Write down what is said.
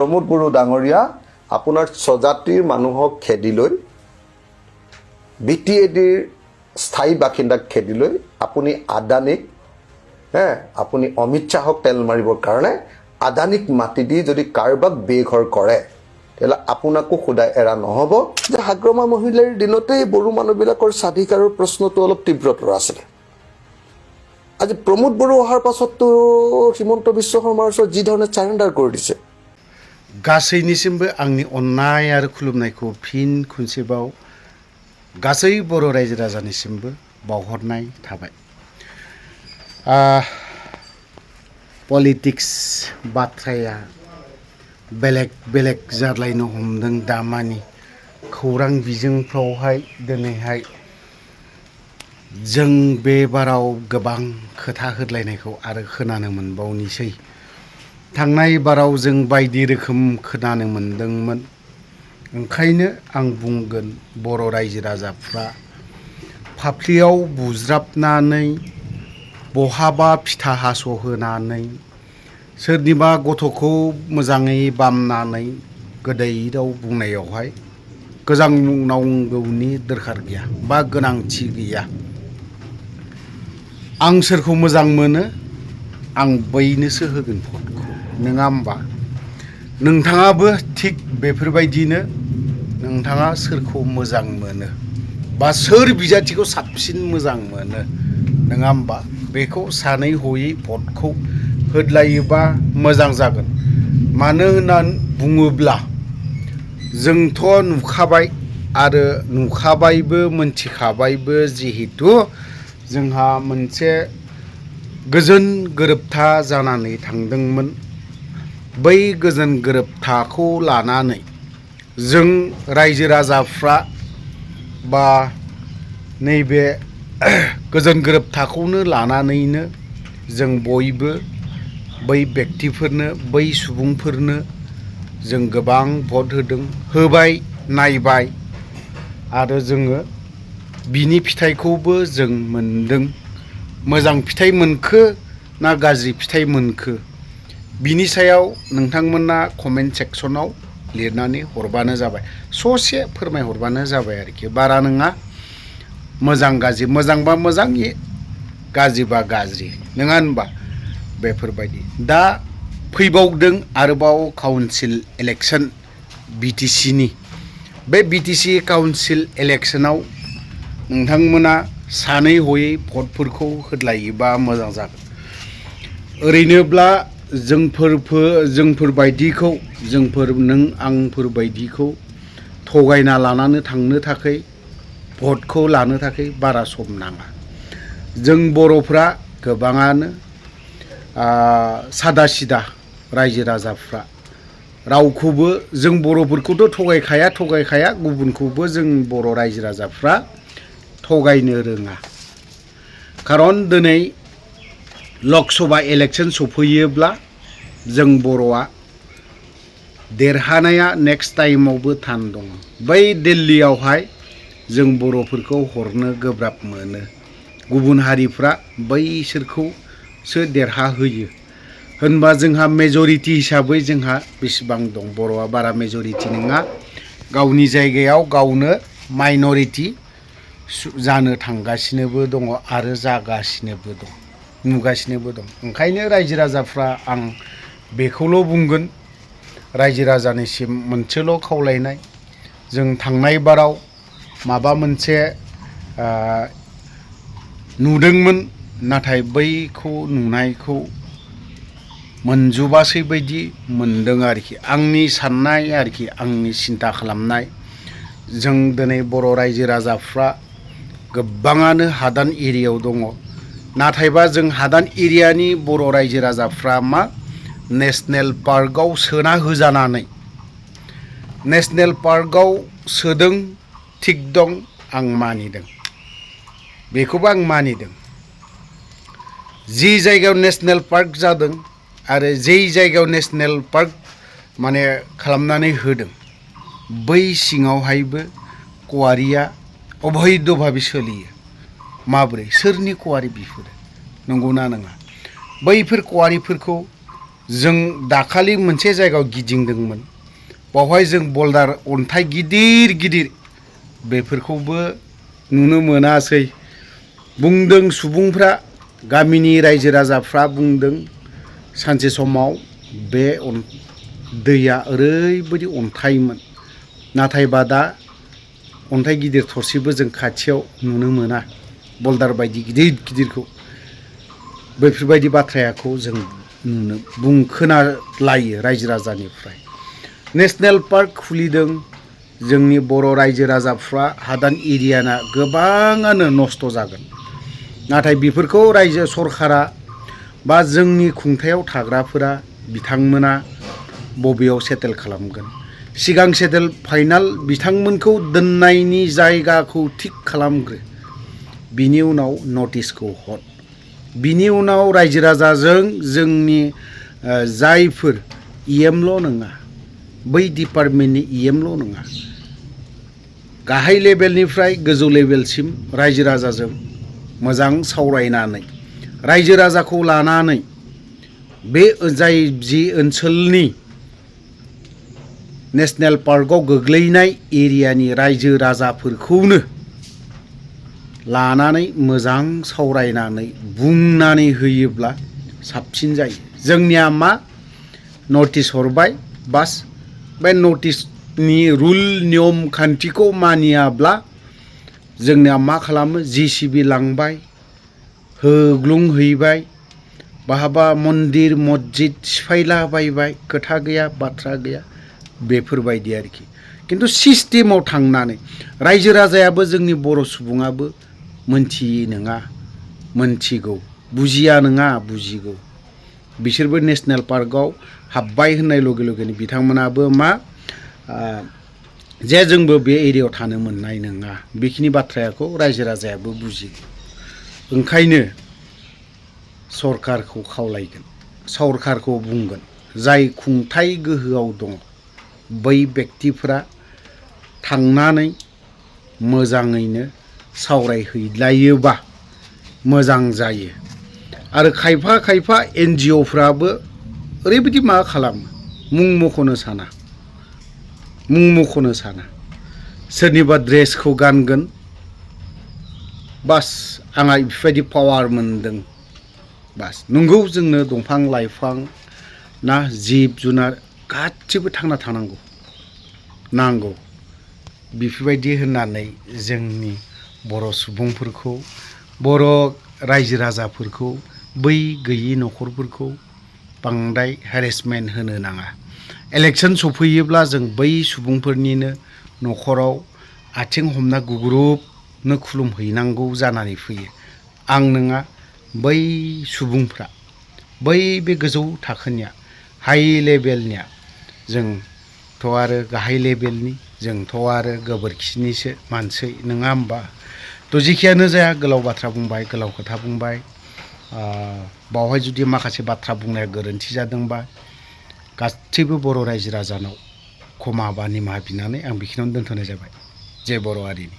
প্ৰমোদ বড়ো ডাঙৰীয়া আপোনাৰ স্বজাতিৰ মানুহক খেদি লৈ বিটিএডিৰ স্থায়ী বাসিন্দাক খেদি লৈ আপুনি আদানীক আপুনি অমিত শ্বাহক তেল মাৰিবৰ কাৰণে আদানীক মাটি দি যদি কাৰোবাক বেঘৰ কৰে তেলা আপোনাকো খুদাই এৰা নহব যে হাগ্ৰমা মহিলাৰ দিনতে বড়ো মানুহবিলাকৰ স্বাধিকাৰৰ প্ৰশ্নটো অলপ তীব্ৰতৰ আছিল আজি প্ৰমোদ বড়ো অহাৰ পাছততো হিমন্ত বিশ্ব শৰ্মাৰ ওচৰত যি ধৰণে চাৰেণ্ডাৰ কৰি দিছে गासैनिसिमबो आंनि अननाय आरो खुलुमनायखौ फिन खनसेबाव गासै बर' रायजो राजानिसिमबो बावहरनाय थाबाय पलिटिक्स बाथ्राया बेलेग बेलेग जालायनो हमदों दामानि खौरां बिजोंफ्रावहाय दिनैहाय जों बे बाराव गोबां खोथा होदलायनायखौ आरो खोनानो मोनबावनिसै थांनाय बाराव जों बायदि रोखोम खोनानो मोनदोंमोन ओंखायनो आं बुंगोन बर' रायजो राजाफ्रा फाफ्लियाव बुज्राबनानै बहाबा फिथा हास'होनानै सोरनिबा गथ'खौ मोजाङै बामनानै गोदै राव बुंनायावहाय गोजांनांगौनि दरखार गैया बा गोनांथि गैया आं सोरखौ मोजां मोनो आं बैनोसो होगोन भटखौ नङा होमबा नोंथाङाबो थिग बेफोरबायदिनो नोंथाङा सोरखौ मोजां मोनो बा सोर बिजाथिखौ साबसिन मोजां मोनो नङा होमबा बेखौ सानै हयै भटखौ होदलायोबा मोजां जागोन मानो होननानै बुङोब्ला जोंथ' नुखाबाय आरो नुखाबायबो मोनथिखाबायबो जिहेतु जोंहा मोनसे गोजोन गोरोबथा जानानै थांदोंमोन बै गोजोन गोरोबथाखौ लानानै जों रायजो राजाफ्रा बा नैबे गोजोन गोरोबथाखौनो लानानैनो जों बयबो बै व्यक्तिफोरनो बै सुबुंफोरनो जों गोबां भट होदों होबाय नायबाय आरो जोङो बिनि फिथाइखौबो जों मोनदों मोजां फिथाइ मोनखो ना गाज्रि फिथाइ मोनखो बिनि सायाव नोंथांमोना कमेन्ट सेक्सनाव लिरनानै हरबानो जाबाय ससे फोरमायहरबानो जाबाय आरोखि बारा नङा मोजां गाज्रि मोजांबा मोजां गाज्रिबा गाज्रि नङा होनबा बेफोरबायदि दा फैबावदों आरोबाव काउन्सिल इलेक्शन बिटिसिनि बे बिटिसि काउन्सिल इलेक्शनाव नोंथांमोना सानै हयै भटफोरखौ होदलायोबा मोजां जागोन ओरैनोब्ला जोंफोरबायदिखौ नों आंफोरबायदिखौ थगायना लानानै थांनो थाखाय भटखौ लानो थाखाय बारा सम नाङा जों बर'फ्रा गोबाङानो सादा सिदा रायजो राजाफ्रा रावखौबो जों बर'फोरखौथ' थगायखाया गुबुनखौबो जों बर' रायजो राजाफ्रा थगायनो रोङा खारन दिनै लकसभा इलेक्शन सफैयोब्ला जों बर'आ देरहानाया नेक्स्ट टाइमावबो थान दङ बै दिल्लीयावहाय जों बर'फोरखौ हरनो गोब्राब मोनो गुबुन हारिफ्रा बैसोरखौसो देरहाहोयो होनबा जोंहा मेजरिटी हिसाबै जोंहा बेसेबां दं बर'आ बारा मेजरिटी नङा गावनि जायगायाव गावनो माइनरिटी जानो थांगासिनोबो दङ आरो जागासिनोबो दं नुगासिनोबो दं ओंखायनो रायजो राजाफ्रा आं बेखौल' बुंगोन रायजो राजानिसिम मोनसेल' खावलायनाय जों थांनाय बाराव माबा मोनसे नुदोंमोन नाथाय बैखौ नुनायखौ मोनजोबासै बायदि मोनदों आरोखि आंनि साननाय आरोखि आंनि सिन्था खालामनाय जों दिनै बर' रायजो राजाफ्रा गोबाङानो हादान एरियायाव दङ नाथायबा जों हादान एरियानि बर' रायजो राजाफ्रा मा नेशनेल पार्कआव सोना होजानानै नेशनेल पार्कआव सोदों थिग दं आं मानिदों बेखौबो आं मानिदों जि जायगायाव नेशनेल पार्क जादों आरो जे जायगायाव नेशनेल पार्क माने खालामनानै होदों बै सिङावहायबो कवारिया अबैध भाबै सोलियो माबोरै सोरनि कवारि बिफोरो नंगौना नङा बैफोर कवारिफोरखौ जों दाखालि मोनसे जायगायाव गिदिंदोंमोन बावहाय जों बल्दार अन्थाइ गिदिर गिदिर बेफोरखौबो नुनो मोनासै बुंदों सुबुंफ्रा गामिनि रायजो राजाफ्रा बुंदों सानसे समाव बे दैया ओरैबायदि अन्थाइमोन नाथायबा दा अन्थाइ गिदिर थरसेबो जों खाथियाव नुनो मोना बल्दार बायदि गिदिर गिदिरखौ बैफोरबायदि बाथ्राखौ जों खोनालायो रायजो राजानिफ्राय नेशनेल पार्क खुलिदों जोंनि बर' रायजो राजाफ्रा हादान एरियाना गोबाङानो नस्थ' जागोन नाथाय बेफोरखौ रायजो सरकारा बा जोंनि खुंथायाव थाग्राफोरा बिथांमोना बबेयाव सेटेल खालामगोन सिगां सेटेल फाइनाल बिथांमोनखौ दोननायनि जायगाखौ थिग खालामग्रो बिनि उनाव नटिसखौ हर बिनि उनाव रायजो राजाजों जोंनि जायफोर इएमल' नङा बै डिपार्टमेन्टनि इएमल' नङा गाहाय लेभेलनिफ्राय गोजौ लेभेलसिम रायजो राजाजों मोजां सावरायनानै रायजो राजाखौ लानानै बे जाय जि ओनसोलनि नेशनेल पार्कआव गोग्लैनाय एरियानि रायजो राजाफोरखौनो लानानै मोजां सावरायनानै बुंनानै होयोब्ला साबसिन जायो जोंनिया मा नटिस हरबाय बास बे नटिसनि रुल नियम खान्थिखौ मानियाब्ला जोंनिया मा खालामो JCB लांबाय होग्लुंहैबाय बहाबा मन्दिर मस्जिद सिफायलाबायबाय खोथा गैया बाथ्रा गैया बेफोरबायदि आरोखि खिन्थु सिस्टेमाव थांनानै रायजो राजायाबो जोंनि बर' सुबुङाबो मोनथियै नङा मोनथिगौ बुजिया नङा बुजिगौ बिसोरबो नेशनेल पार्कआव हाबबाय होननाय लगे लगेनो बिथांमोनाबो मा जे जोंबो बे एरियायाव थानो मोननाय नङा बेखिनि बाथ्राखौ रायजो राजायाबो बुजिगौ ओंखायनो सरकारखौ खावलायगोन सरकारखौ बुंगोन जाय खुंथाय गोहोआव दङ बै बेक्तिफोरा थांनानै मोजाङैनो सावरायहैलायोबा मोजां जायो आरो खायफा खायफा NGOफ्राबो ओरैबायदि मा खालामो मुं मख'नो साना सोरनिबा ड्रेसखौ गानगोन बास आंहा बेफोरबायदि पावार मोनदों बास नंगौ जोंनो दंफां लाइफां ना जिब जुनार गासिबो थांना थानांगौ नांगौ बेफोरबायदि होननानै जोंनि बर' सुबुंफोरखौ बर' रायजो राजाफोरखौ बै गैयि न'खरफोरखौ बांद्राय हेरेसमेन्ट होनो नाङा इलेक्सन सफैयोब्ला जों बै सुबुंफोरनिनो न'खराव आथिं हमना गुग्रुबनो खुलुमहैनांगौ जानानै फैयो आं नङा बै सुबुंफ्रा बै बे गोजौ थाखोनिया हाइ लेभेलनिया जोंथ' आरो गाहाय लेभेलनि जोंथ' आरो गोबोरखिनिसो मानसि नङा होमबा थ' जेखियानो जाया गोलाव बाथ्रा बुंबाय गोलाव खोथा बुंबाय बावहाय जुदि माखासे बाथ्रा बुंनाया गोरोन्थि जादोंबा गासैबो बर' रायजो राजानाव क्षमा बा निमाहा बिनानै आं बेखिनियावनो दोनथ'नाय जाबाय जय बर' हारिनि